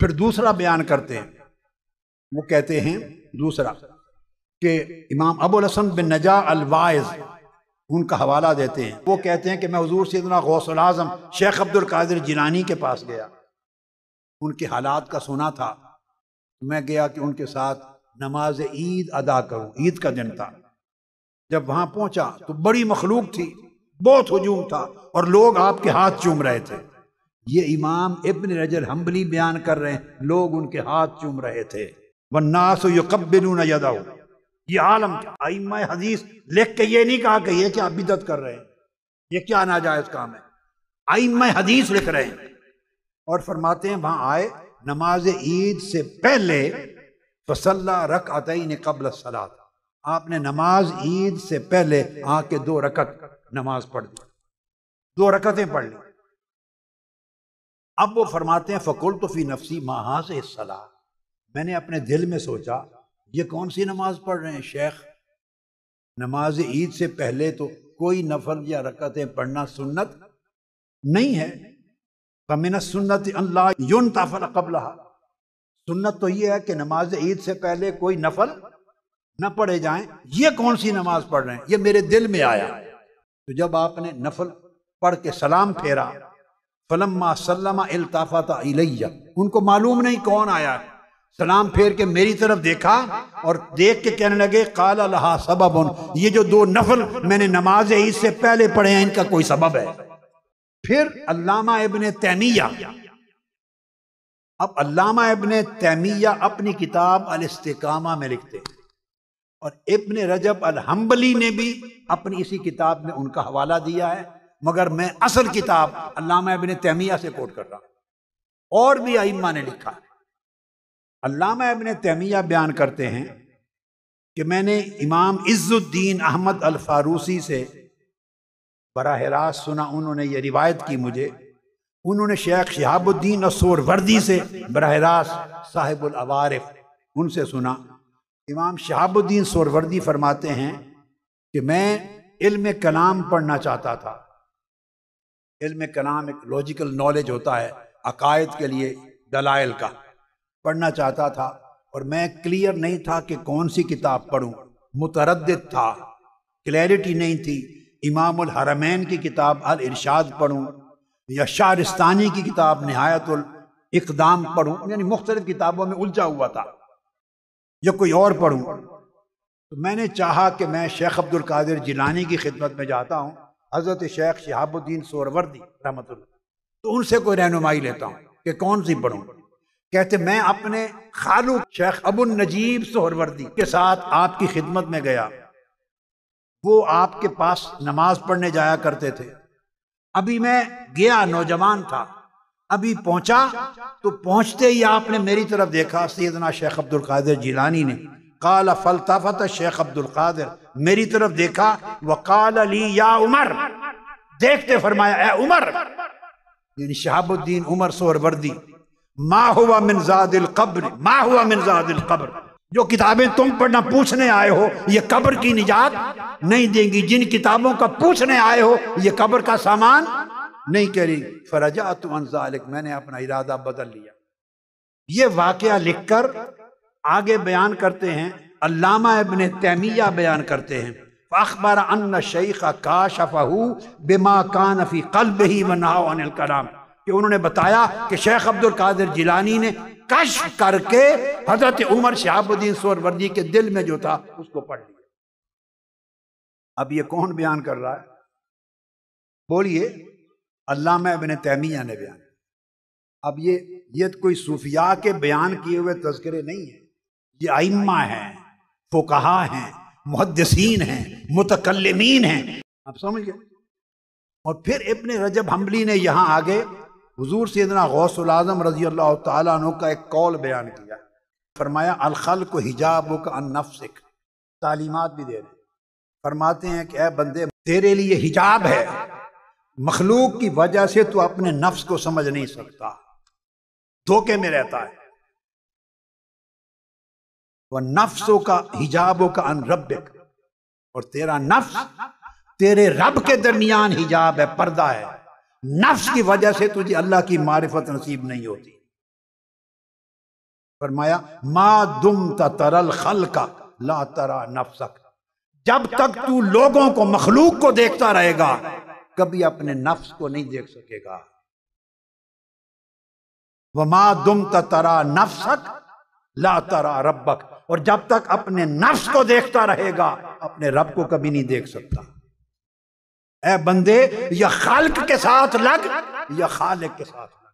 फिर दूसरा बयान करते हैं, वो कहते हैं दूसरा कि इमाम अबुल हसन बिन नजा अल वाइज उनका हवाला देते हैं। वो कहते हैं कि मैं हुजूर सैयदना गौसुल आज़म शेख अब्दुल कादिर जिलानी के पास गया, उनके हालात का सुना था। मैं गया कि उनके साथ नमाज ईद अदा करूं, ईद का दिन था। जब वहां पहुंचा तो बड़ी मखलूक थी, बहुत हुजूम था और लोग आपके हाथ चूम रहे थे। ये इमाम इब्न रजब हम्बली बयान कर रहे हैं, लोग उनके हाथ चूम रहे थे। वन्नासु युक़ब्बिलूना यदहु, ये आलम आइम्मा हदीस लिख के ये नहीं कहा कि ये क्या बिदअत कर रहे हैं, ये क्या नाजायज काम है। आइम्मा हदीस लिख रहे हैं और फरमाते हैं वहां आए, नमाज ईद से पहले फसल्ला रकअतैन क़ब्ल सलात, आपने नमाज ईद से पहले आके 2 रकत नमाज पढ़ दी, 2 रकतें पढ़ ली। अब वो फरमाते हैं फ़कुल्तु फ़ी नफ्सी मा हाज़िहि सलाह, मैंने अपने दिल में सोचा ये कौन सी नमाज पढ़ रहे हैं शेख, नमाज ईद से पहले तो कोई नफल या रकतें पढ़ना सुन्नत नहीं है। फमिन सुन्नत अल्ला युनतफल क़ब्लहा, सुन्नत तो ये है कि नमाज ईद से पहले कोई नफल न पढ़े जाएं, ये कौन सी नमाज पढ़ रहे हैं, ये मेरे दिल में आया। तो जब आपने नफल पढ़ के सलाम फेरा, फलम्मा सल्लमा इल्तफत इलैया, उनको मालूम नहीं कौन आया है, सलाम फेर के मेरी तरफ देखा और देख के कहने लगे काला लहा सबबुन, ये जो 2 नफल मैंने नमाज ईद से पहले पढ़े हैं इनका कोई सबब है। फिर अल्लामा इब्ने तैमिया, अब अल्लामा इब्ने तैमिया अपनी किताब अल इस्तिकामा में लिखते हैं और इब्ने रजब अल हम्बली ने भी अपनी इसी किताब में उनका हवाला दिया है, मगर मैं असल किताब अल्लामा इब्ने तैमिया से कोट कर रहा हूं। और भी आइम्मा ने लिखा है। अल्लामा इब्ने तैमिया बयान करते हैं कि मैंने इमाम इज़्ज़ुद्दीन अहमद अल फारूसी से बराह रास्त सुना, उन्होंने ये रिवायत की मुझे, उन्होंने शेख शिहाबुद्दीन और सोरवर्दी से बराह रास्त साहिबुल अवारिफ उनसे सुना। इमाम शिहाबुद्दीन सोरवर्दी फरमाते हैं कि मैं इल्म कलाम पढ़ना चाहता था। इल्म कलाम एक लॉजिकल नॉलेज होता है, अकायद के लिए दलाइल का पढ़ना चाहता था और मैं क्लियर नहीं था कि कौन सी किताब पढ़ूं, मुतरद्दिद था, क्लैरिटी नहीं थी। इमामुल हरमैन की किताब अल इरशाद पढ़ूं या शारिस्तानी की किताब निहायतुल इक़दाम पढ़ूं, यानी मुख्तलिफ किताबों में उलझा हुआ था, या कोई और पढ़ूं। तो मैंने चाहा कि मैं शेख अब्दुल कादिर जिलानी की खिदमत में जाता हूँ, हजरत शेख शिहाबुद्दीन सोरवर्दी रहमतुल्लाह, तो उनसे कोई रहनुमाई लेता हूँ कि कौन सी पढ़ूं। कहते मैं अपने खालू शेख अबुल नजीब सोहरवर्दी के साथ आपकी खिदमत में गया, वो आपके पास नमाज पढ़ने जाया करते थे। अभी मैं गया, नौजवान था, अभी पहुंचा तो पहुंचते ही आपने मेरी तरफ देखा, सैयदना शेख अब्दुल कादिर जिलानी ने, काला फल्तफत शेख अब्दुल कादिर, मेरी तरफ देखा, वकाल अली या उमर, देखते फरमाया ए उमर, यानी शहाबुद्दीन उमर सोहरवर्दी, मा हुआ मिन ज़ादिल क़ब्र, मा हुआ मिन ज़ादिल क़ब्र, जो किताबें तुम पढ़ना पूछने आए हो ये कब्र की निजात नहीं देंगी, जिन किताबों का पूछने आए हो ये कब्र का सामान नहीं करी। फरजातु अन ज़ालिक, मैंने अपना इरादा बदल लिया। ये वाकया लिखकर आगे बयान करते हैं, अल्लामा इब्ने तैमिया बयान करते हैं, फ़अख़बरा अन्न शैख़ काशफ़हु बिमा कान फ़ी क़ल्बिही व नहा अनिल कलाम, कि उन्होंने बताया कि शेख अब्दुल कादिर जिलानी ने कश्फ करके हजरत उमर शिहाबुद्दीन सोहरवर्दी के दिल में जो था उसको पढ़ लिया। अब ये कौन बयान कर रहा है, बोलिए? अल्लामा इब्ने तैमिया ने बयान। अब ये कोई सूफिया के बयान किए हुए तज़किरे नहीं है, ये आइम्मा हैं, फुक़हा हैं, मुहद्दिसीन हैं, मुतकल्लिमीन हैं, आप समझ गए। और फिर इब्ने रजब हम्बली ने यहाँ आगे हुजूर सैयदना गौसुल आज़म रज़ी अल्लाह तआला अन्हु का एक कौल बयान किया, फरमाया अल खल्क़ु हिजाबुक अन नफ्सिक, तालीमात भी दे रहे हैं, फरमाते हैं कि ए बंदे तेरे लिए हिजाब है, मखलूक की वजह से तू अपने नफ्स को समझ नहीं सकता, धोखे में रहता है। वह नफ्सों का हिजाबों का अन रब्बिक, और तेरा नफ्स तेरे रब के दरमियान हिजाब है, पर्दा है। नफ्स की वजह से तुझे अल्लाह की मारिफत नसीब नहीं होती। फरमाया मा दुम तरल खल्का ला तरा नफ्सक, जब तक तू लोगों को, मखलूक को देखता रहेगा, कभी अपने नफ्स को नहीं देख सकेगा। वमा दुम तरा नफ्सक ला तरा रब्बक, और जब तक अपने नफ्स को देखता रहेगा अपने रब को कभी नहीं देख सकता। ऐ बंदे, या खालिक के साथ लग या खालिक के साथ लग।